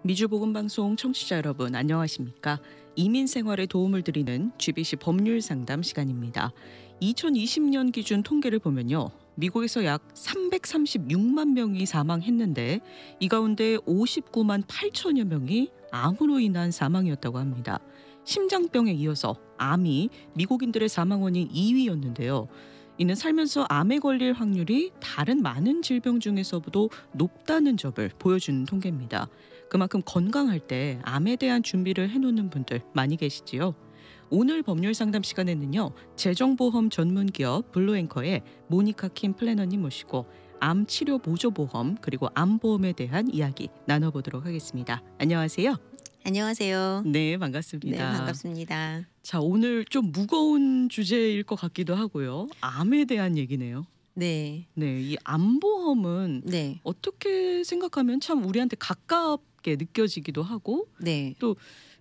미주보건방송 청취자 여러분 안녕하십니까? 이민 생활에 도움을 드리는 GBC 법률 상담 시간입니다. 2020년 기준 통계를 보면요. 미국에서 약 336만 명이 사망했는데 이 가운데 59만 8천여 명이 암으로 인한 사망이었다고 합니다. 심장병에 이어서 암이 미국인들의 사망 원인 2위였는데요. 이는 살면서 암에 걸릴 확률이 다른 많은 질병 중에서도 높다는 점을 보여주는 통계입니다. 그만큼 건강할 때 암에 대한 준비를 해놓는 분들 많이 계시지요. 오늘 법률 상담 시간에는요. 재정보험 전문기업 블루앵커의 모니카 킴 플래너님 모시고 암 치료 보조 보험 그리고 암보험에 대한 이야기 나눠보도록 하겠습니다. 안녕하세요. 안녕하세요. 네, 반갑습니다. 네, 반갑습니다. 자, 오늘 좀 무거운 주제일 것 같기도 하고요. 암에 대한 얘기네요. 네. 네, 이 암보험은 네. 어떻게 생각하면 참 우리한테 가깝게 느껴지기도 하고 네. 또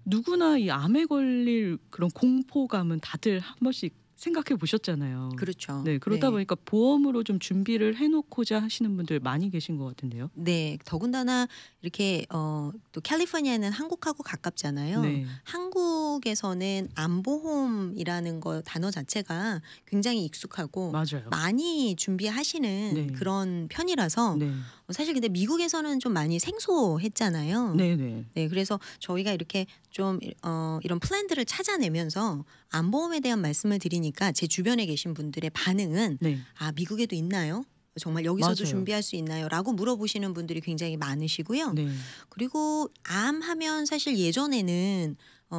누구나 이 암에 걸릴 그런 공포감은 다들 한 번씩 생각해 보셨잖아요. 그렇죠. 네, 그러다 네. 보니까 보험으로 좀 준비를 해놓고자 하시는 분들 많이 계신 것 같은데요. 네. 더군다나 이렇게 또 캘리포니아는 한국하고 가깝잖아요. 네. 한국에서는 암보험이라는 거 단어 자체가 굉장히 익숙하고 맞아요. 많이 준비하시는 네. 그런 편이라서 네, 사실 근데 미국에서는 좀 많이 생소했잖아요. 네, 네. 네, 그래서 저희가 이렇게 좀 이런 플랜들을 찾아내면서 암보험에 대한 말씀을 드리니까 제 주변에 계신 분들의 반응은 네. 아, 미국에도 있나요? 정말 여기서도 맞아요. 준비할 수 있나요? 라고 물어보시는 분들이 굉장히 많으시고요. 네. 그리고 암 하면 사실 예전에는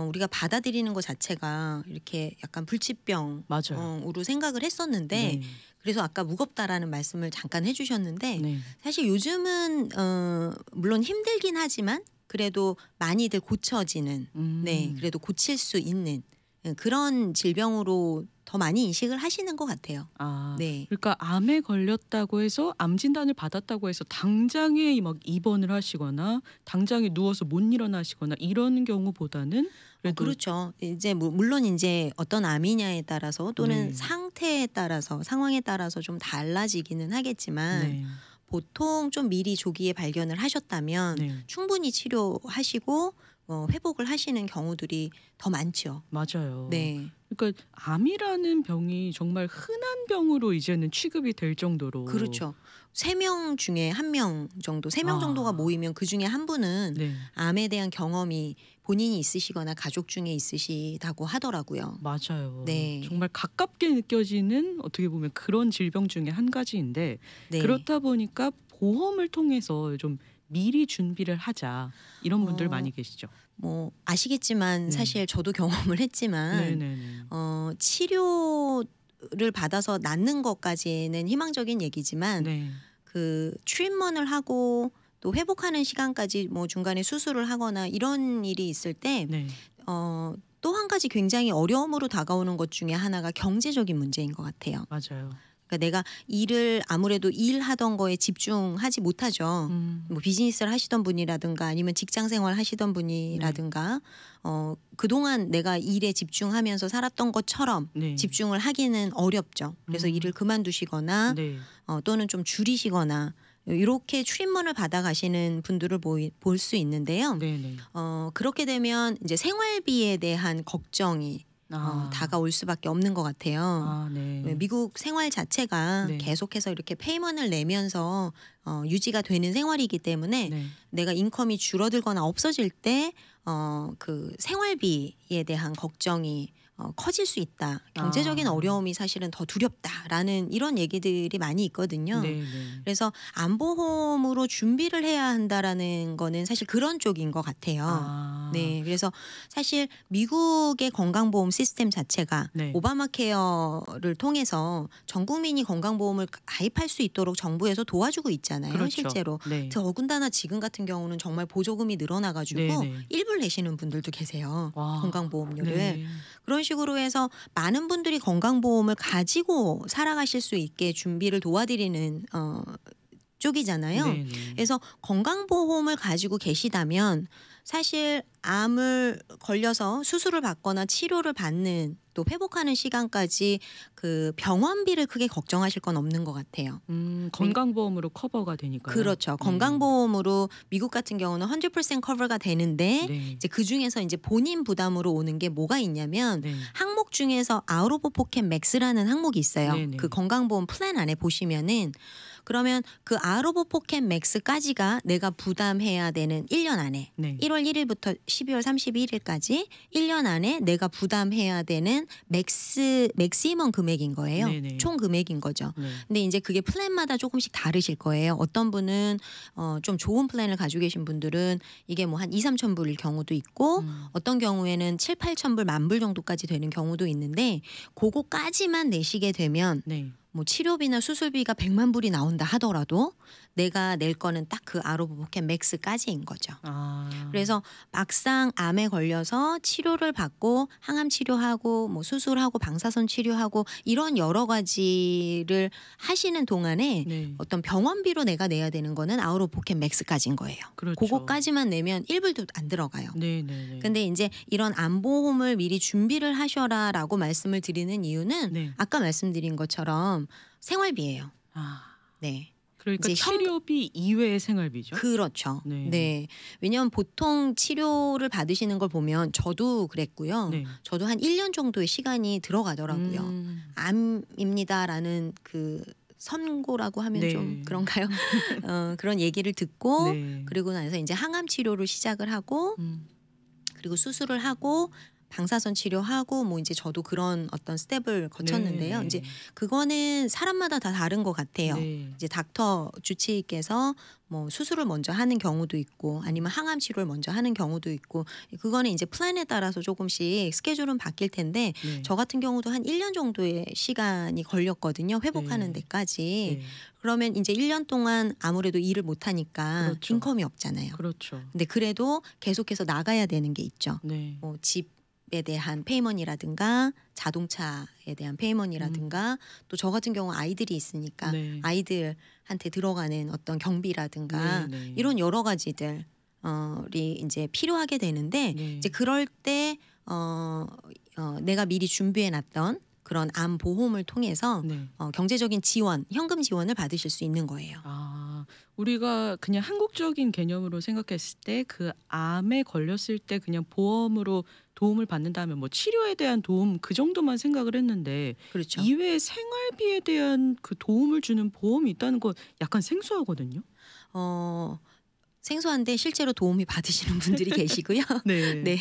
우리가 받아들이는 것 자체가 이렇게 약간 불치병으로 맞아요. 생각을 했었는데 네. 그래서 아까 무겁다라는 말씀을 잠깐 해주셨는데 네. 사실 요즘은 물론 힘들긴 하지만 그래도 많이들 고쳐지는 네, 그래도 고칠 수 있는 그런 질병으로 더 많이 인식을 하시는 것 같아요. 아, 네. 그러니까 암에 걸렸다고 해서 암 진단을 받았다고 해서 당장에 막 입원을 하시거나 당장에 누워서 못 일어나시거나 이런 경우보다는 그래도 그렇죠. 이제 물론 이제 어떤 암이냐에 따라서 또는 네. 상태에 따라서 상황에 따라서 좀 달라지기는 하겠지만 네. 보통 좀 미리 조기에 발견을 하셨다면 네. 충분히 치료하시고 회복을 하시는 경우들이 더 많죠. 맞아요. 네. 그러니까 암이라는 병이 정말 흔한 병으로 이제는 취급이 될 정도로 그렇죠. 3명 중에 1명 정도, 3명 아. 정도가 모이면 그 중에 한 분은 네. 암에 대한 경험이 본인이 있으시거나 가족 중에 있으시다고 하더라고요. 맞아요. 네. 정말 가깝게 느껴지는 어떻게 보면 그런 질병 중에 한 가지인데 네. 그렇다 보니까 보험을 통해서 좀 미리 준비를 하자 이런 분들 어, 많이 계시죠. 뭐 아시겠지만 네. 사실 저도 경험을 했지만 네네네. 치료를 받아서 낫는 것까지는 희망적인 얘기지만 네. 그 트리트먼트를 하고 또 회복하는 시간까지 뭐 중간에 수술을 하거나 이런 일이 있을 때 네. 또 한 가지 굉장히 어려움으로 다가오는 것 중에 하나가 경제적인 문제인 것 같아요. 맞아요. 그러니까 내가 일을 아무래도 일하던 거에 집중하지 못하죠. 뭐 비즈니스를 하시던 분이라든가 아니면 직장 생활 하시던 분이라든가 그동안 내가 일에 집중하면서 살았던 것처럼 네. 집중을 하기는 어렵죠. 그래서 일을 그만두시거나 네. 또는 좀 줄이시거나 이렇게 트리트먼트를 받아가시는 분들을 볼 수 있는데요. 네네. 그렇게 되면 이제 생활비에 대한 걱정이 다가올 수밖에 없는 것 같아요. 아, 네. 미국 생활 자체가 네. 계속해서 이렇게 페이먼을 내면서 유지가 되는 생활이기 때문에 네. 내가 인컴이 줄어들거나 없어질 때 그 생활비에 대한 걱정이 커질 수 있다. 경제적인 아. 어려움이 사실은 더 두렵다라는 이런 얘기들이 많이 있거든요. 네네. 그래서 암보험으로 준비를 해야 한다라는 거는 사실 그런 쪽인 것 같아요. 아. 네, 그래서 사실 미국의 건강보험 시스템 자체가 네. 오바마 케어를 통해서 전 국민이 건강보험을 가입할 수 있도록 정부에서 도와주고 있잖아요. 그렇죠. 실제로. 네. 더군다나 지금 같은 경우는 정말 보조금이 늘어나가지고 네네. 일부를 내시는 분들도 계세요. 와. 건강보험료를. 네. 그런 식으로 해서 많은 분들이 건강보험을 가지고 살아가실 수 있게 준비를 도와드리는 쪽이잖아요. 네네. 그래서 건강보험을 가지고 계시다면 사실 암을 걸려서 수술을 받거나 치료를 받는 또 회복하는 시간까지 그 병원비를 크게 걱정하실 건 없는 것 같아요. 건강보험으로 커버가 되니까요. 그렇죠. 건강보험으로 미국 같은 경우는 100% 커버가 되는데 네. 이제 그 중에서 이제 본인 부담으로 오는 게 뭐가 있냐면 네. 항목 중에서 아웃 오브 포켓 맥스라는 항목이 있어요. 네네. 그 건강보험 플랜 안에 보시면은 그러면 그 아웃 오브 포켓 맥스까지가 내가 부담해야 되는 1년 안에 네. 1월 1일부터 12월 31일까지 1년 안에 내가 부담해야 되는 맥시멈 금액인 거예요. 네네. 총 금액인 거죠. 네. 근데 이제 그게 플랜마다 조금씩 다르실 거예요. 어떤 분은 좀 좋은 플랜을 가지고 계신 분들은 이게 뭐 한 2, 3천 불일 경우도 있고 어떤 경우에는 7, 8천 불, 10,000불 정도까지 되는 경우도 있는데 그거까지만 내시게 되면 네. 뭐 치료비나 수술비가 100만 불이 나온다 하더라도 내가 낼 거는 딱 그 아웃 오브 포켓 맥스까지인 거죠. 그래서 막상 암에 걸려서 치료를 받고 항암 치료하고 뭐 수술하고 방사선 치료하고 이런 여러 가지를 하시는 동안에 네. 어떤 병원비로 내가 내야 되는 거는 아웃 오브 포켓 맥스까지인 거예요. 그렇죠. 그거까지만 내면 1불도 안 들어가요. 네네네. 근데 이제 이런 암보험을 미리 준비를 하셔라라고 말씀을 드리는 이유는 네. 아까 말씀드린 것처럼 생활비예요. 네. 그러니까 이제 치료비 이외의 생활비죠. 그렇죠. 네. 네. 왜냐하면 보통 치료를 받으시는 걸 보면 저도 그랬고요. 네. 저도 한 1년 정도의 시간이 들어가더라고요. 암입니다라는 그 선고라고 하면 네. 좀 그런가요? 그런 얘기를 듣고 네. 그리고 나서 이제 항암 치료를 시작을 하고 그리고 수술을 하고 방사선 치료하고 뭐 이제 저도 그런 어떤 스텝을 거쳤는데요. 네. 이제 그거는 사람마다 다 다른 것 같아요. 네. 이제 닥터 주치의께서 뭐 수술을 먼저 하는 경우도 있고 아니면 항암 치료를 먼저 하는 경우도 있고 그거는 이제 플랜에 따라서 조금씩 스케줄은 바뀔 텐데 네. 저 같은 경우도 한 1년 정도의 시간이 걸렸거든요. 회복하는 네. 데까지. 네. 그러면 이제 1년 동안 아무래도 일을 못 하니까 그렇죠. 인컴이 없잖아요. 그렇죠. 근데 그래도 계속해서 나가야 되는 게 있죠. 네. 뭐 집에 대한 페이먼이라든가 자동차에 대한 페이먼이라든가 또 저 같은 경우 아이들이 있으니까 네. 아이들한테 들어가는 어떤 경비라든가 네, 네. 이런 여러 가지들이 이제 필요하게 되는데 네. 이제 그럴 때 내가 미리 준비해 놨던 그런 암 보험을 통해서 네. 경제적인 지원, 현금 지원을 받으실 수 있는 거예요. 우리가 그냥 한국적인 개념으로 생각했을 때 그 암에 걸렸을 때 그냥 보험으로 도움을 받는다면 뭐 치료에 대한 도움 그 정도만 생각을 했는데 그렇죠. 이외에 생활비에 대한 그 도움을 주는 보험이 있다는 건 약간 생소하거든요. 생소한데 실제로 도움이 받으시는 분들이 계시고요. 네. 네.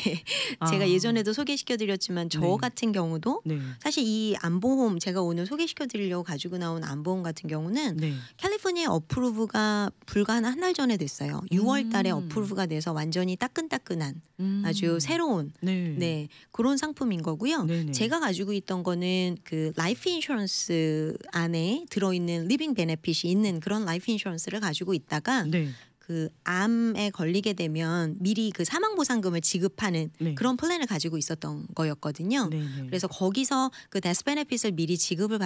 제가 예전에도 소개시켜 드렸지만 저 네. 같은 경우도 네. 사실 이 암보험 제가 오늘 소개시켜 드리려고 가지고 나온 암보험 같은 경우는 네. 캘리포니아 어프루브가 불과 한 달 전에 됐어요. 6월 달에 어프루브가 돼서 완전히 따끈따끈한 아주 새로운 네, 그런 상품인 거고요. 네네. 제가 가지고 있던 거는 그 라이프 인슈런스 안에 들어있는 리빙 베네핏이 있는 그런 라이프 인슈런스를 가지고 있다가 네. 그 암에 걸리게 되면 미리 그 사망보상금을 지급하는 네. 그런 플랜을 가지고 있었던 거였거든요. 네네. 그래서 거기서 그 데스 베네핏을 미리 지급을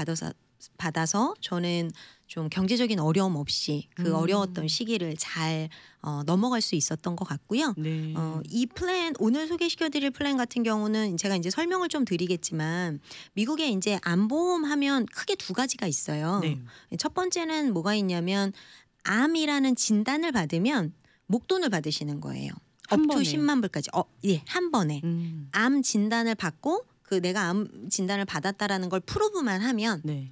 받아서 저는 좀 경제적인 어려움 없이 그 어려웠던 시기를 잘 넘어갈 수 있었던 것 같고요. 네. 이 플랜 오늘 소개시켜드릴 플랜 같은 경우는 제가 이제 설명을 좀 드리겠지만 미국에 이제 암보험 하면 크게 두 가지가 있어요. 네. 첫 번째는 뭐가 있냐면 암이라는 진단을 받으면 목돈을 받으시는 거예요. 한 업투 번에. 10만 불까지. 예, 한 번에. 암 진단을 받고 그 내가 암 진단을 받았다라는 걸 프로브만 하면 네.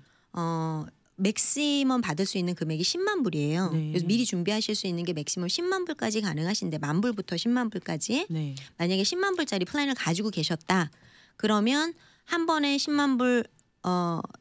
맥시멈 받을 수 있는 금액이 10만 불이에요. 네. 그래서 미리 준비하실 수 있는 게 맥시멈 10만 불까지 가능하신데 10,000불부터 10만 불까지 네. 만약에 10만 불짜리 플랜을 가지고 계셨다. 그러면 한 번에 10만 불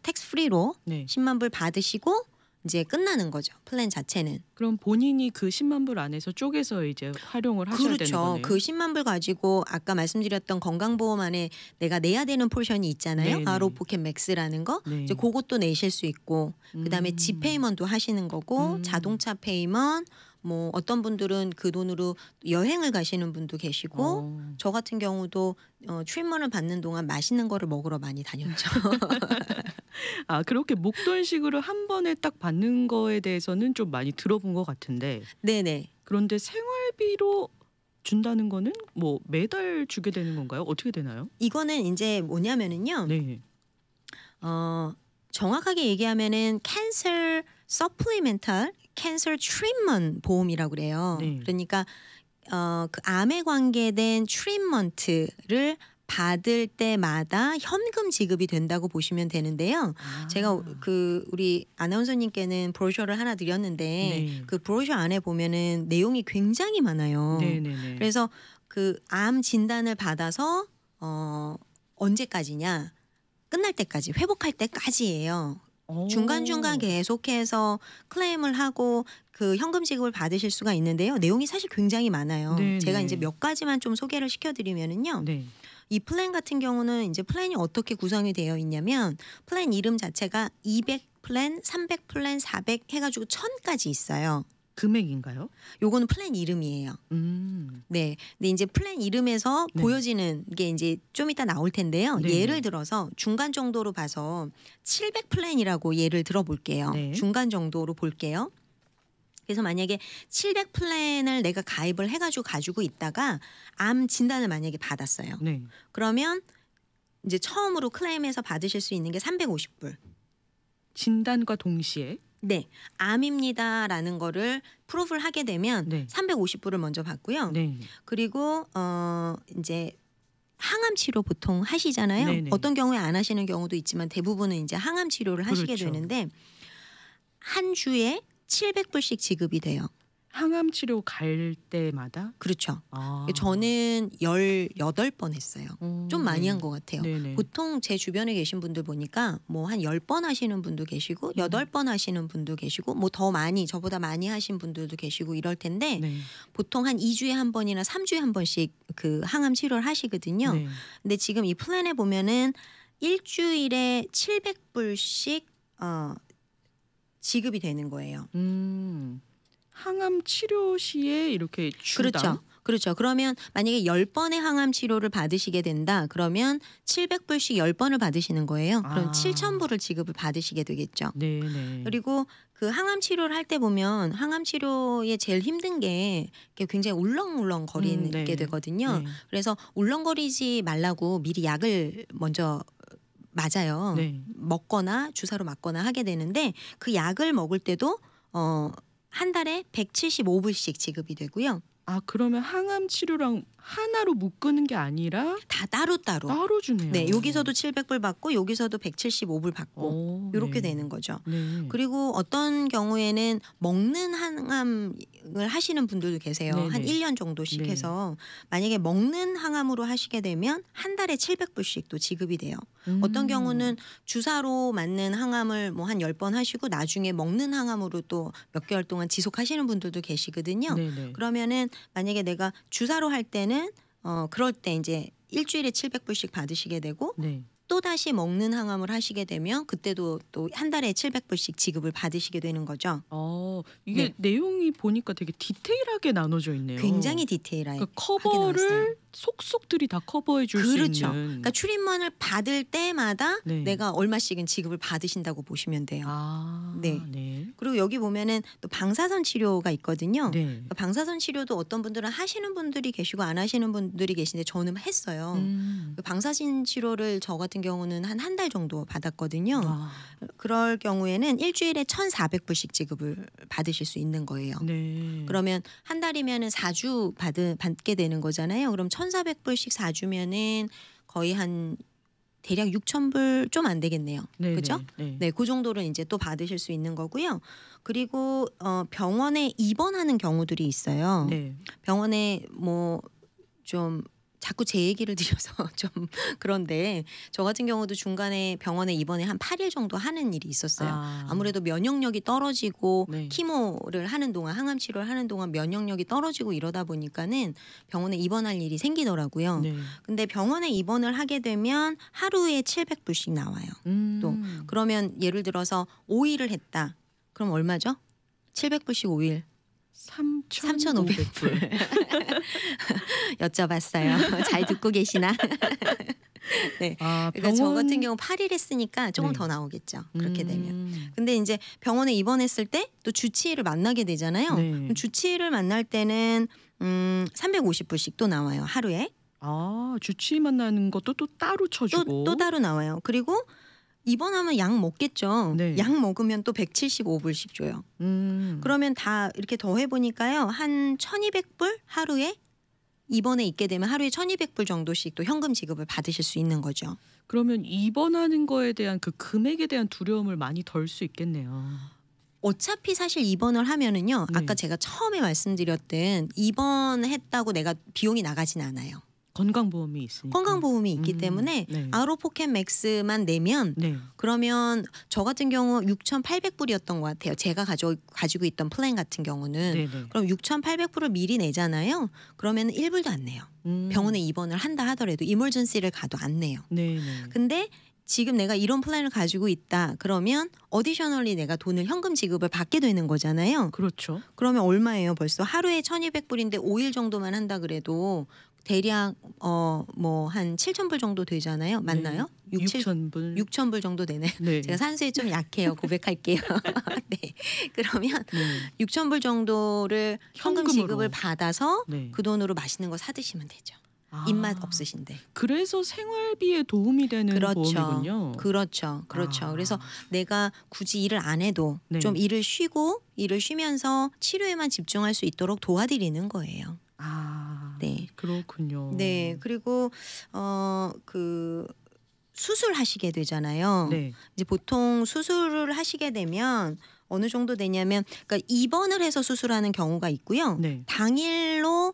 텍스 프리로 네. 10만 불 받으시고 이제 끝나는 거죠. 플랜 자체는. 그럼 본인이 그 10만 불 안에서 쪼개서 이제 활용을 하셔야 되는 그렇죠. 거네요. 그 10만 불 가지고 아까 말씀드렸던 건강보험 안에 내가 내야 되는 포션이 있잖아요. 네네. 아로 포켓 맥스라는 거. 네. 이제 그것도 내실 수 있고 그다음에 집 페이먼도 하시는 거고 자동차 페이먼 뭐 어떤 분들은 그 돈으로 여행을 가시는 분도 계시고 저 같은 경우도 트리트먼을 받는 동안 맛있는 거를 먹으러 많이 다녔죠. 그렇게 목돈식으로 한 번에 딱 받는 거에 대해서는 좀 많이 들어본 것 같은데 네네. 그런데 생활비로 준다는 거는 뭐 매달 주게 되는 건가요? 어떻게 되나요? 이거는 이제 뭐냐면은요. 네. 정확하게 얘기하면은 Cancer Supplemental Cancer Treatment 보험이라고 그래요. 네. 그러니까 그 암에 관계된 트리트먼트를 받을 때마다 현금 지급이 된다고 보시면 되는데요. 제가 그 우리 아나운서님께는 브로셔를 하나 드렸는데 네. 그 브로셔 안에 보면은 내용이 굉장히 많아요. 네네네. 그래서 그 암 진단을 받아서 언제까지냐? 끝날 때까지, 회복할 때까지예요. 중간중간 계속해서 클레임을 하고 그 현금 지급을 받으실 수가 있는데요. 내용이 사실 굉장히 많아요. 네네. 제가 이제 몇 가지만 좀 소개를 시켜드리면은요. 네. 이 플랜 같은 경우는 이제 플랜이 어떻게 구성이 되어 있냐면 플랜 이름 자체가 200 플랜, 300 플랜, 400 해가지고 1000까지 있어요. 금액인가요? 요거는 플랜 이름이에요. 네. 근데 이제 플랜 이름에서 네. 보여지는 게 이제 좀 이따 나올 텐데요. 네네. 예를 들어서 중간 정도로 봐서 700 플랜이라고 예를 들어 볼게요. 네. 중간 정도로 볼게요. 그래서 만약에 700 플랜을 내가 가입을 해가지고 가지고 있다가 암 진단을 만약에 받았어요. 네. 그러면 이제 처음으로 클레임해서 받으실 수 있는 게 350불. 진단과 동시에 네, 암입니다라는 거를 프루프를 하게 되면 네. 350불을 먼저 받고요. 네. 그리고 이제 항암 치료 보통 하시잖아요. 네네. 어떤 경우에 안 하시는 경우도 있지만 대부분은 이제 항암 치료를 하시게 그렇죠. 되는데 한 주에 700불씩 지급이 돼요. 항암 치료 갈 때마다 그렇죠. 아. 저는 18번 했어요. 좀 많이 네. 한 것 같아요. 네네. 보통 제 주변에 계신 분들 보니까 뭐 한 10번 하시는 분도 계시고 8번 하시는 분도 계시고 뭐 더 많이 저보다 많이 하신 분들도 계시고 이럴 텐데 네. 보통 한 2주에 한 번이나 3주에 한 번씩 그 항암 치료를 하시거든요. 네. 근데 지금 이 플랜에 보면은 일주일에 700불씩 지급이 되는 거예요. 항암 치료 시에 이렇게 주당. 그렇죠. 그렇죠. 그러면 만약에 10번의 항암 치료를 받으시게 된다. 그러면 700불씩 10번을 받으시는 거예요. 그럼 아. 7,000불을 지급을 받으시게 되겠죠. 네네. 그리고 그 항암 치료를 할 때 보면 항암 치료에 제일 힘든 게 굉장히 울렁울렁 거리게 네. 되거든요. 네. 그래서 울렁거리지 말라고 미리 약을 먼저 맞아요. 네. 먹거나 주사로 맞거나 하게 되는데 그 약을 먹을 때도 한 달에 175불씩 지급이 되고요. 아 그러면 항암 치료랑 하나로 묶는 게 아니라 다 따로따로. 따로 주네요. 네, 여기서도 700불 받고 여기서도 175불 받고 오, 이렇게 네. 되는 거죠. 네. 그리고 어떤 경우에는 먹는 항암을 하시는 분들도 계세요. 네네. 한 1년 정도씩 네. 해서 만약에 먹는 항암으로 하시게 되면 한 달에 700불씩 또 지급이 돼요. 어떤 경우는 주사로 맞는 항암을 뭐 한 10번 하시고 나중에 먹는 항암으로 또 몇 개월 동안 지속하시는 분들도 계시거든요. 네네. 그러면은 만약에 내가 주사로 할 때는 그럴 때 이제 일주일에 700불씩 받으시게 되고 네. 또 다시 먹는 항암을 하시게 되면 그때도 또 한 달에 700불씩 지급을 받으시게 되는 거죠. 이게 네. 내용이 보니까 되게 디테일하게 나눠져 있네요. 굉장히 디테일하게 그러니까 나왔어요. 커버를 속속들이 다 커버해 줄 수 그렇죠. 있는. 그러니까 트리트먼트를 받을 때마다 네. 내가 얼마씩은 지급을 받으신다고 보시면 돼요. 아, 네. 네. 그리고 여기 보면은 또 방사선 치료가 있거든요. 네. 그러니까 방사선 치료도 어떤 분들은 하시는 분들이 계시고 안 하시는 분들이 계신데 저는 했어요. 그 방사선 치료를 저 같은 경우는 한 달 정도 받았거든요. 아, 그럴 경우에는 일주일에 1,400불씩 지급을 받으실 수 있는 거예요. 네. 그러면 한 달이면은 4주 받게 되는 거잖아요. 그럼 1,400불씩 4주면은 거의 한 대략 6,000불 좀 안 되겠네요. 네네. 그렇죠? 네. 네, 그 정도를 이제 또 받으실 수 있는 거고요. 그리고 병원에 입원하는 경우들이 있어요. 네. 병원에 뭐 좀 자꾸 제 얘기를 드려서 좀 그런데 저 같은 경우도 중간에 병원에 입원에 한 8일 정도 하는 일이 있었어요. 아무래도 면역력이 떨어지고 네. 키모를 하는 동안 항암 치료를 하는 동안 면역력이 떨어지고 이러다 보니까는 병원에 입원할 일이 생기더라고요. 네. 근데 병원에 입원을 하게 되면 하루에 700불씩 나와요. 또 그러면 예를 들어서 5일을 했다. 그럼 얼마죠? 700불씩 5일. 3,500불. 여쭤봤어요. 잘 듣고 계시나? 네. 아, 그러니까 저 같은 경우 8일 했으니까 조금 네. 더 나오겠죠. 그렇게 되면. 근데 이제 병원에 입원했을 때 또 주치의를 만나게 되잖아요. 네. 그럼 주치의를 만날 때는 350불씩 또 나와요. 하루에. 아, 주치 만나는 것도 또 따로 쳐주고. 또 따로 나와요. 그리고 입원하면 약 먹겠죠. 네. 약 먹으면 또 175불씩 줘요. 그러면 다 이렇게 더해보니까요. 한 1200불 하루에 입원에 있게 되면 하루에 1200불 정도씩 또 현금 지급을 받으실 수 있는 거죠. 그러면 입원하는 거에 대한 그 금액에 대한 두려움을 많이 덜 수 있겠네요. 어차피 사실 입원을 하면은요. 네. 아까 제가 처음에 말씀드렸던 입원했다고 내가 비용이 나가진 않아요. 건강보험이 있으니까. 건강보험이 있기 때문에 네. 아로포켓 맥스만 내면 네. 그러면 저 같은 경우 6,800불이었던 것 같아요. 제가 가지고 있던 플랜 같은 경우는. 네네. 그럼 6,800불을 미리 내잖아요. 그러면 1불도 안 내요. 병원에 입원을 한다 하더라도 이멀전시를 가도 안 내요. 네네. 근데 지금 내가 이런 플랜을 가지고 있다. 그러면 어디셔널리 내가 돈을 현금 지급을 받게 되는 거잖아요. 그렇죠. 그러면 얼마예요? 벌써 하루에 1,200불인데 5일 정도만 한다 그래도 대략 뭐 한 7,000불 정도 되잖아요. 맞나요? 네. 6,000불. 6,000불 정도 되네. 네. 제가 산수에 좀 약해요. 고백할게요. 네. 그러면 네. 6,000불 정도를 현금 현금으로. 지급을 받아서 네. 그 돈으로 맛있는 거 사 드시면 되죠. 아. 입맛 없으신데. 그래서 생활비에 도움이 되는 그렇죠. 보험이군요. 그렇죠. 아. 그래서 내가 굳이 일을 안 해도 네. 좀 일을 쉬면서 치료에만 집중할 수 있도록 도와드리는 거예요. 아, 네. 그렇군요. 네. 그리고 그 수술하시게 되잖아요. 네. 이제 보통 수술을 하시게 되면 어느 정도 되냐면 그러니까 입원을 해서 수술하는 경우가 있고요. 네. 당일로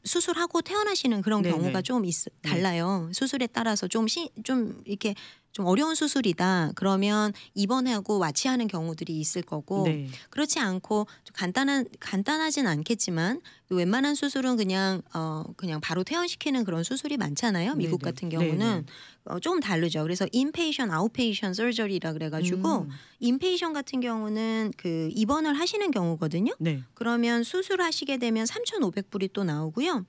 수술하고 퇴원하시는 그런 네네. 경우가 좀 달라요. 수술에 따라서 좀 이렇게 좀 어려운 수술이다. 그러면 입원하고 와치하는 경우들이 있을 거고 네. 그렇지 않고 좀 간단하진 않겠지만 웬만한 수술은 그냥 바로 퇴원시키는 그런 수술이 많잖아요. 미국 네네. 같은 경우는 좀 다르죠. 그래서 인페이션, 아웃페이션 서저리라 그래가지고 인페이션 같은 경우는 그 입원을 하시는 경우거든요. 네. 그러면 수술하시게 되면 3,500불이 또 나오고요.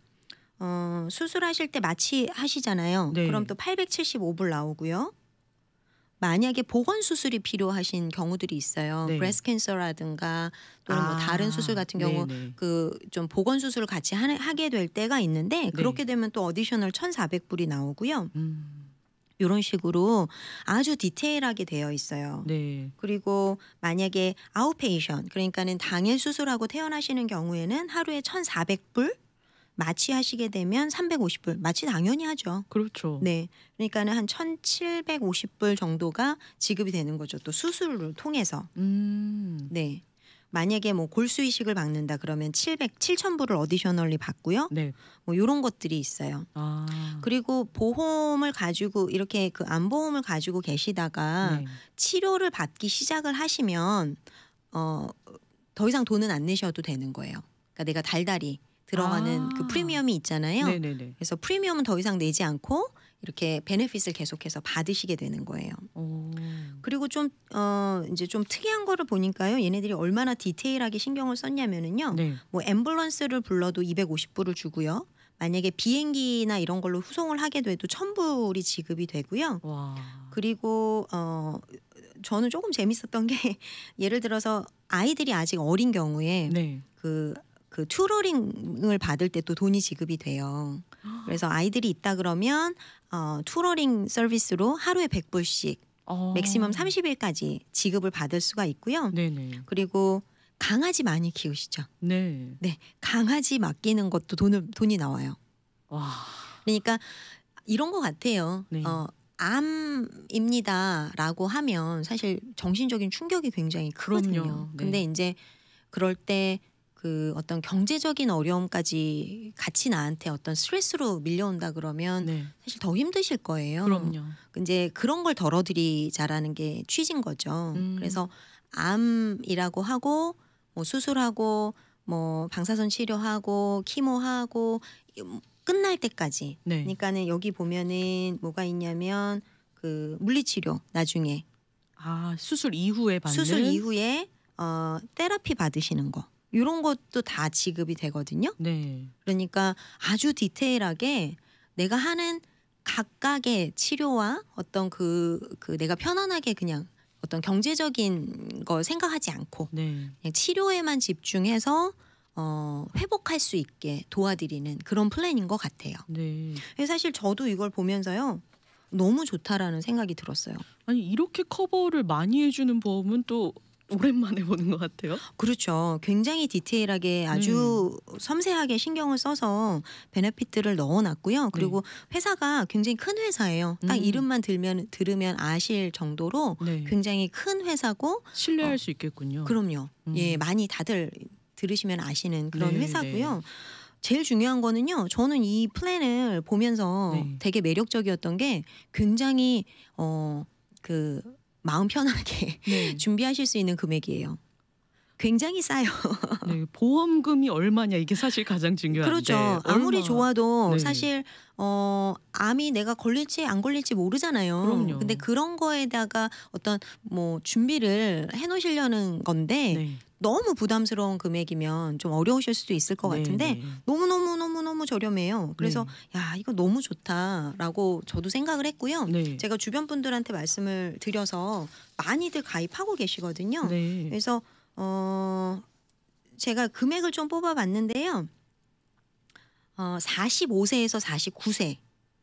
수술하실 때 마취하시잖아요. 네. 그럼 또 875불 나오고요. 만약에 보건 수술이 필요하신 경우들이 있어요. 네. 브레스트 캔서라든가 또는 뭐 다른 수술 같은 경우 네네. 그 좀 보건 수술을 같이 하게 될 때가 있는데 그렇게 되면 또 어디셔널 1,400불이 나오고요. 이런 식으로 아주 디테일하게 되어 있어요. 네. 그리고 만약에 아웃페이션 그러니까는 당일 수술하고 퇴원하시는 경우에는 하루에 1,400불 마취하시게 되면 350불 마취 당연히 하죠. 그렇죠. 네, 그러니까는 한 1,750불 정도가 지급이 되는 거죠. 또 수술을 통해서. 네, 만약에 뭐 골수 이식을 박는다 그러면 7,000불을 어디셔널리 받고요. 네. 뭐 이런 것들이 있어요. 아. 그리고 보험을 가지고 이렇게 그 암보험을 가지고 계시다가 네. 치료를 받기 시작을 하시면 더 이상 돈은 안 내셔도 되는 거예요. 그러니까 내가 달달이 들어가는 그 프리미엄이 있잖아요. 네네네. 그래서 프리미엄은 더 이상 내지 않고 이렇게 베네핏을 계속해서 받으시게 되는 거예요. 오. 그리고 좀 이제 좀 특이한 거를 보니까요. 얘네들이 얼마나 디테일하게 신경을 썼냐면은요. 네. 뭐 앰뷸런스를 불러도 250불을 주고요. 만약에 비행기나 이런 걸로 후송을 하게 돼도 1,000불이 지급이 되고요. 와. 그리고 저는 조금 재밌었던 게 예를 들어서 아이들이 아직 어린 경우에 네. 그 튜러링을 받을 때 또 돈이 지급이 돼요. 그래서 아이들이 있다 그러면 튜러링 서비스로 하루에 100불씩 맥시멈 30일까지 지급을 받을 수가 있고요. 네네. 그리고 강아지 많이 키우시죠? 네. 네, 강아지 맡기는 것도 돈이 나와요. 와. 그러니까 이런 것 같아요. 네. 암입니다라고 하면 사실 정신적인 충격이 굉장히 크거든요. 그럼요. 네. 근데 이제 그럴 때 그 어떤 경제적인 어려움까지 같이 나한테 어떤 스트레스로 밀려온다 그러면 네. 사실 더 힘드실 거예요. 그럼요. 이제 그런 걸 덜어드리자라는 게 취지인 거죠. 그래서 암이라고 하고 뭐 수술하고 뭐 방사선 치료하고 키모하고 끝날 때까지. 네. 그러니까는 여기 보면은 뭐가 있냐면 그 물리치료 나중에 아, 수술 이후에 받는. 수술 이후에 테라피 받으시는 거. 이런 것도 다 지급이 되거든요. 네. 그러니까 아주 디테일하게 내가 하는 각각의 치료와 어떤 그 내가 편안하게 그냥 어떤 경제적인 거 생각하지 않고 네. 그냥 치료에만 집중해서 회복할 수 있게 도와드리는 그런 플랜인 것 같아요. 네. 사실 저도 이걸 보면서요. 너무 좋다라는 생각이 들었어요. 아니 이렇게 커버를 많이 해주는 보험은 또 오랜만에 보는 것 같아요. 그렇죠. 굉장히 디테일하게 아주 섬세하게 신경을 써서 베네핏들을 넣어놨고요. 그리고 회사가 굉장히 큰 회사예요. 딱 이름만 들으면 아실 정도로 네. 굉장히 큰 회사고 신뢰할 수 있겠군요. 그럼요. 예, 많이 다들 들으시면 아시는 그런 네, 회사고요. 네. 제일 중요한 거는요. 저는 이 플랜을 보면서 네. 되게 매력적이었던 게 굉장히 그 마음 편하게 네. 준비하실 수 있는 금액이에요. 굉장히 싸요. 네, 보험금이 얼마냐 이게 사실 가장 중요한데. 그렇죠. 아무리 얼마. 좋아도 네. 사실 암이 내가 걸릴지 안 걸릴지 모르잖아요. 그럼요. 근데 그런 거에다가 어떤 뭐 준비를 해놓으시려는 건데 네. 너무 부담스러운 금액이면 좀 어려우실 수도 있을 것 같은데 네. 너무 저렴해요. 그래서 야 이거 너무 좋다라고 저도 생각을 했고요. 네. 제가 주변 분들한테 말씀을 드려서 많이들 가입하고 계시거든요. 네. 그래서 제가 금액을 좀 뽑아봤는데요. 45세에서 49세.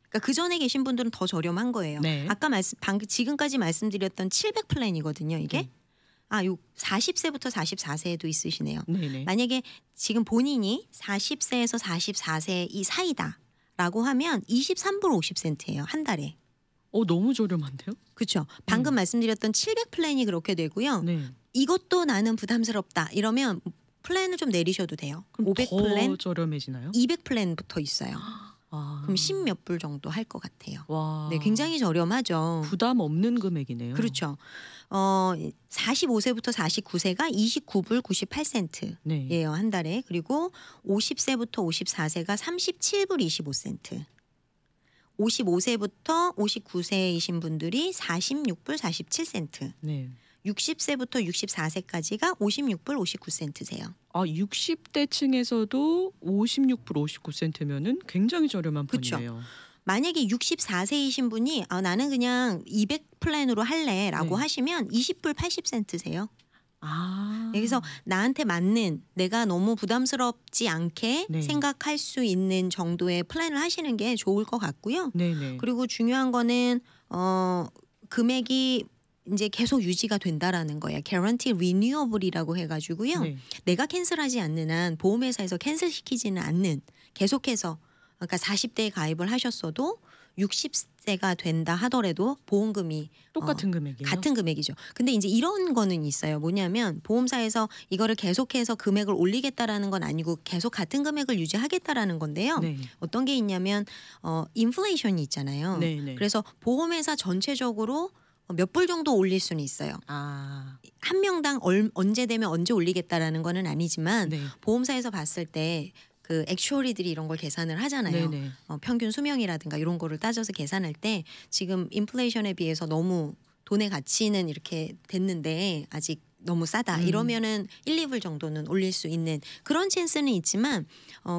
그러니까 그 전에 계신 분들은 더 저렴한 거예요. 네. 아까 지금까지 말씀드렸던 700 플랜이거든요. 이게. 요 40세부터 44세에도 있으시네요. 네네. 만약에 지금 본인이 40세에서 44세 이 사이다라고 하면 23불 50센트예요. 한 달에. 너무 저렴한데요? 그렇죠. 방금 말씀드렸던 700 플랜이 그렇게 되고요. 네. 이것도 나는 부담스럽다. 이러면 플랜을 좀 내리셔도 돼요. 그럼 500 더 플랜, 저렴해지나요? 200 플랜부터 있어요. 그럼 10몇 불 정도 할 것 같아요. 와. 네, 굉장히 저렴하죠. 부담 없는 금액이네요. 그렇죠. 45세부터 49세가 29불 98센트예요. 네. 한 달에. 그리고 50세부터 54세가 37불 25센트. 55세부터 59세이신 분들이 46불 47센트. 네. 60세부터 64세까지가 56불 59센트세요. 60대 층에서도 56불 59센트면은 굉장히 저렴한 그쵸. 편이에요. 만약에 64세이신 분이 나는 그냥 200 플랜으로 할래라고 네. 하시면 20불 80센트세요. 그래서 나한테 맞는 내가 너무 부담스럽지 않게 네. 생각할 수 있는 정도의 플랜을 하시는 게 좋을 것 같고요. 네네. 그리고 중요한 거는 금액이 이제 계속 유지가 된다라는 거예요. Guarantee Renewable이라고 해가지고요. 네. 내가 캔슬하지 않는 한 보험회사에서 캔슬시키지는 않는 계속해서 그러니까 40대에 가입을 하셨어도 60세가 된다 하더라도 보험금이 똑같은 금액이에요? 같은 금액이죠. 근데 이제 이런 거는 있어요. 뭐냐면 보험사에서 이거를 계속해서 금액을 올리겠다라는 건 아니고 계속 같은 금액을 유지하겠다라는 건데요. 네. 어떤 게 있냐면 인플레이션이 있잖아요. 네네. 그래서 보험회사 전체적으로 몇 불 정도 올릴 수는 있어요. 한 명당 언제 되면 언제 올리겠다라는 거는 아니지만 네. 보험사에서 봤을 때 그 액추어리들이 이런 걸 계산을 하잖아요. 네네. 평균 수명이라든가 이런 거를 따져서 계산할 때 지금 인플레이션에 비해서 너무 돈의 가치는 이렇게 됐는데 아직 너무 싸다. 이러면은 1, 2불 정도는 올릴 수 있는 그런 찬스는 있지만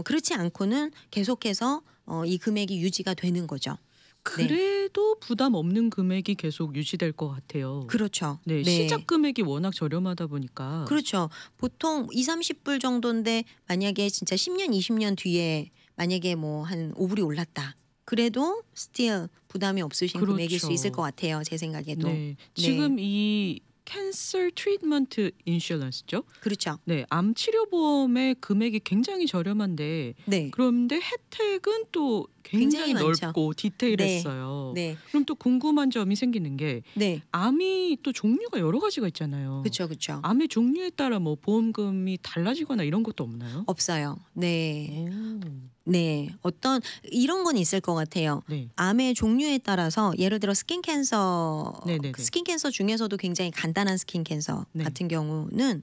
그렇지 않고는 계속해서 이 금액이 유지가 되는 거죠. 그래도 부담 없는 금액이 계속 유지될 것 같아요. 그렇죠. 네, 시작 금액이 워낙 저렴하다 보니까. 그렇죠. 보통 2, 30불 정도인데 만약에 진짜 10년, 20년 뒤에 만약에 뭐 한 5불이 올랐다. 그래도 still 부담이 없으신 그렇죠. 금액일 수 있을 것 같아요. 제 생각에도. 네. 지금 이 캔서 트리트먼트 인슈런스죠? 그렇죠. 네, 암 치료 보험의 금액이 굉장히 저렴한데 네. 그런데 혜택은 또 굉장히 많죠. 넓고 디테일했어요. 네. 그럼 또 궁금한 점이 생기는 게 네. 암이 또 종류가 여러 가지가 있잖아요. 그렇죠. 그렇죠. 암의 종류에 따라 뭐 보험금이 달라지거나 이런 것도 없나요? 없어요. 네. 오. 네. 어떤 이런 건 있을 것 같아요. 네. 암의 종류에 따라서 예를 들어 스킨 캔서 네네네. 스킨 캔서 중에서도 굉장히 간단한 스킨 캔서 네. 같은 경우는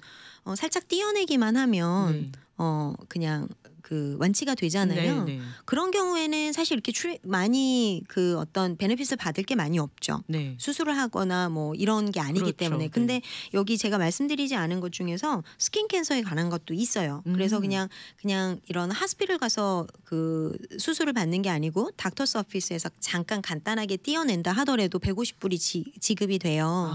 살짝 띄어내기만 하면 네. 그냥 그 완치가 되잖아요. 네, 네. 그런 경우에는 사실 이렇게 많이 그 어떤 베네핏을 받을 게 많이 없죠. 네. 수술을 하거나 뭐 이런 게 아니기 그렇죠. 때문에. 네. 근데 여기 제가 말씀드리지 않은 것 중에서 스킨 캔서에 관한 것도 있어요. 그래서 그냥 이런 하스피를 가서 그 수술을 받는 게 아니고 닥터스 오피스에서 잠깐 간단하게 띄어낸다 하더라도 150불이 지급이 돼요.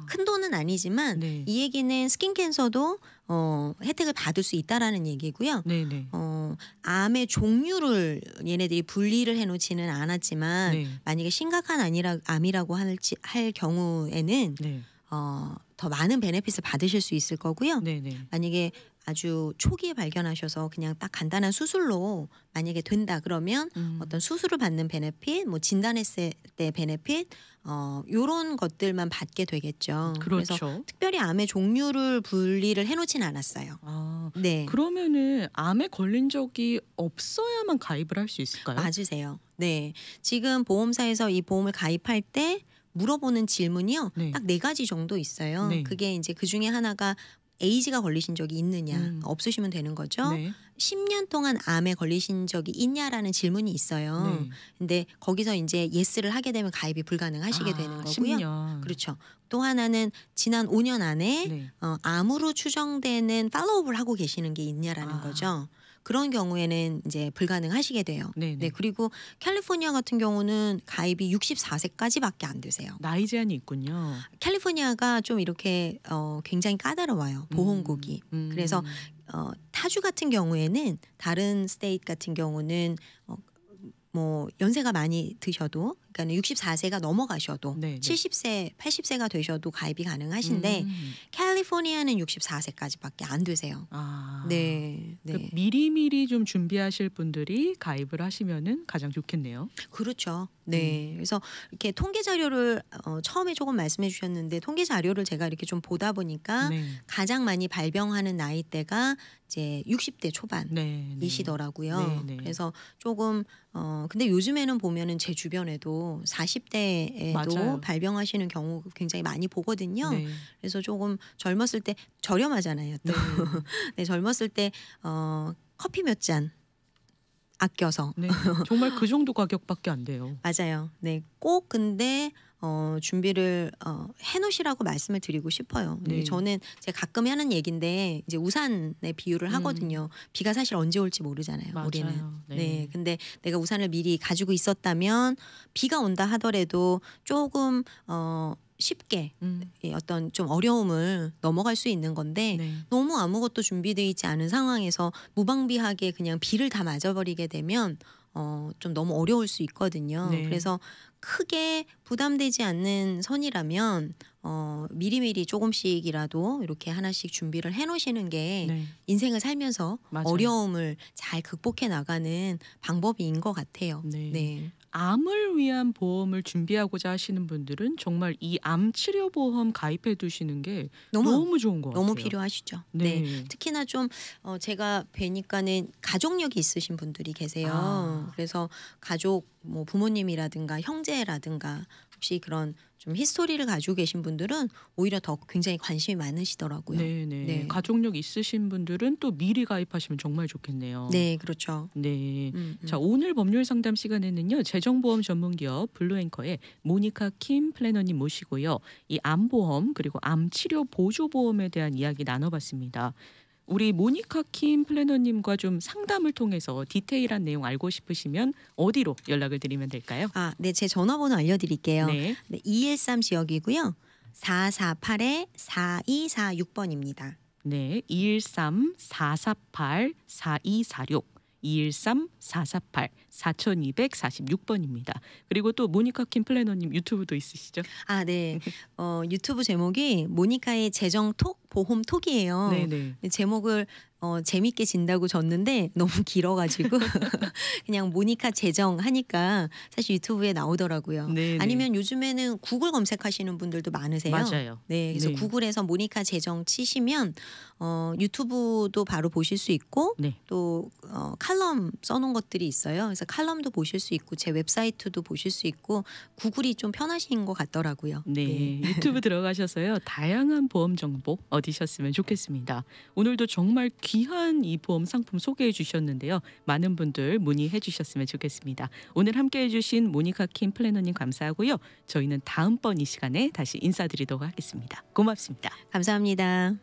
큰 돈은 아니지만 네. 이 얘기는 스킨 캔서도 혜택을 받을 수 있다라는 얘기고요. 네네. 암의 종류를 얘네들이 분리를 해놓지는 않았지만 네. 만약에 심각한 암이라고 할 경우에는 네. 더 많은 베네핏을 받으실 수 있을 거고요. 네네. 만약에 아주 초기에 발견하셔서 그냥 딱 간단한 수술로 만약에 된다 그러면 어떤 수술을 받는 베네핏, 뭐 진단했을 때 베네핏, 요런 것들만 받게 되겠죠. 그래서 그렇죠. 특별히 암의 종류를 분리를 해놓진 않았어요. 아, 네, 그러면은 암에 걸린 적이 없어야만 가입을 할 수 있을까요? 맞으세요. 네, 지금 보험사에서 이 보험을 가입할 때 물어보는 질문이요. 네. 딱 4가지 정도 있어요. 네. 그게 이제 그 중에 하나가 에이즈가 걸리신 적이 있느냐, 없으시면 되는 거죠. 네. 10년 동안 암에 걸리신 적이 있냐라는 질문이 있어요. 네. 근데 거기서 이제 예스를 하게 되면 가입이 불가능하시게 되는 거고요. 10년. 그렇죠. 또 하나는 지난 5년 안에 네. 암으로 추정되는 팔로우업을 하고 계시는 게 있냐라는 거죠. 그런 경우에는 이제 불가능하시게 돼요. 네네. 네, 그리고 캘리포니아 같은 경우는 가입이 64세까지밖에 안 되세요. 나이 제한이 있군요. 캘리포니아가 좀 이렇게 굉장히 까다로워요. 보험국이. 그래서 타주 같은 경우에는 다른 스테이트 같은 경우는 뭐 연세가 많이 드셔도 그러니까 64세가 넘어가셔도 네네. 70세, 80세가 되셔도 가입이 가능하신데 캘리포니아는 64세까지밖에 안 되세요. 네, 네. 그 미리미리 좀 준비하실 분들이 가입을 하시면은 가장 좋겠네요. 그렇죠. 네. 그래서 이렇게 통계 자료를 처음에 조금 말씀해 주셨는데 통계 자료를 제가 이렇게 좀 보다 보니까 네. 가장 많이 발병하는 나이대가 이제 60대 초반이시더라고요. 네, 네. 그래서 조금 근데 요즘에는 보면은 제 주변에도 40대에도 맞아요. 발병하시는 경우 굉장히 많이 보거든요. 네. 그래서 조금 젊었을 때 저렴하잖아요. 또. 네, 젊었을 때 커피 몇 잔 아껴서 네. 정말 그 정도 가격밖에 안 돼요. 맞아요. 네, 꼭 근데 준비를 해놓으시라고 말씀을 드리고 싶어요. 네. 저는 제가 가끔 하는 얘기인데 이제 우산에 비유를 하거든요. 비가 사실 언제 올지 모르잖아요. 맞아요. 우리는. 네. 네, 근데 내가 우산을 미리 가지고 있었다면 비가 온다 하더라도 조금 쉽게 이 어떤 좀 어려움을 넘어갈 수 있는 건데 네. 너무 아무것도 준비되어 있지 않은 상황에서 무방비하게 그냥 비를 다 맞아버리게 되면 좀 너무 어려울 수 있거든요. 네. 그래서 크게 부담되지 않는 선이라면 미리미리 조금씩이라도 이렇게 하나씩 준비를 해놓으시는 게 네. 인생을 살면서 맞아요. 어려움을 잘 극복해 나가는 방법인 것 같아요. 네. 네. 암을 위한 보험을 준비하고자 하시는 분들은 정말 이 암 치료 보험 가입해 두시는 게 너무 좋은 것 같아요. 너무 필요하시죠. 네. 네. 특히나 좀 제가 뵈니까는 가족력이 있으신 분들이 계세요. 그래서 가족 뭐 부모님이라든가 형제라든가 혹시 그런 좀 히스토리를 가지고 계신 분들은 오히려 더 굉장히 관심이 많으시더라고요. 네네. 네. 가족력 있으신 분들은 또 미리 가입하시면 정말 좋겠네요. 네, 그렇죠. 네. 음. 자, 오늘 법률 상담 시간에는요. 재정보험 전문기업 블루앵커의 모니카 킴 플래너님 모시고요. 이 암보험 그리고 암 치료 보조 보험에 대한 이야기 나눠봤습니다. 우리 모니카 킴 플래너님과 좀 상담을 통해서 디테일한 내용 알고 싶으시면 어디로 연락을 드리면 될까요? 네, 제 전화번호 알려드릴게요. 네. 네, 213 지역이고요. 448-4246번입니다. 네. 213-448-4246 213-448-4246번입니다. 그리고 또 모니카 킴 플래너님 유튜브도 있으시죠? 네. 유튜브 제목이 모니카의 재정톡 보험 톡이에요. 네네. 제목을 재밌게 진다고 졌는데 너무 길어가지고 그냥 모니카 재정 하니까 사실 유튜브에 나오더라고요. 네네. 아니면 요즘에는 구글 검색하시는 분들도 많으세요. 맞아요. 네, 그래서 네. 구글에서 모니카 재정 치시면 유튜브도 바로 보실 수 있고 네. 또 칼럼 써놓은 것들이 있어요. 그래서 칼럼도 보실 수 있고 제 웹사이트도 보실 수 있고 구글이 좀 편하신 것 같더라고요. 네, 유튜브 들어가셔서요. 다양한 보험 정보 얻으셨으면 좋겠습니다. 오늘도 정말 귀한 이 보험 상품 소개해 주셨는데요. 많은 분들 문의해 주셨으면 좋겠습니다. 오늘 함께해 주신 모니카 킴 플래너님 감사하고요. 저희는 다음번 이 시간에 다시 인사드리도록 하겠습니다. 고맙습니다. 감사합니다.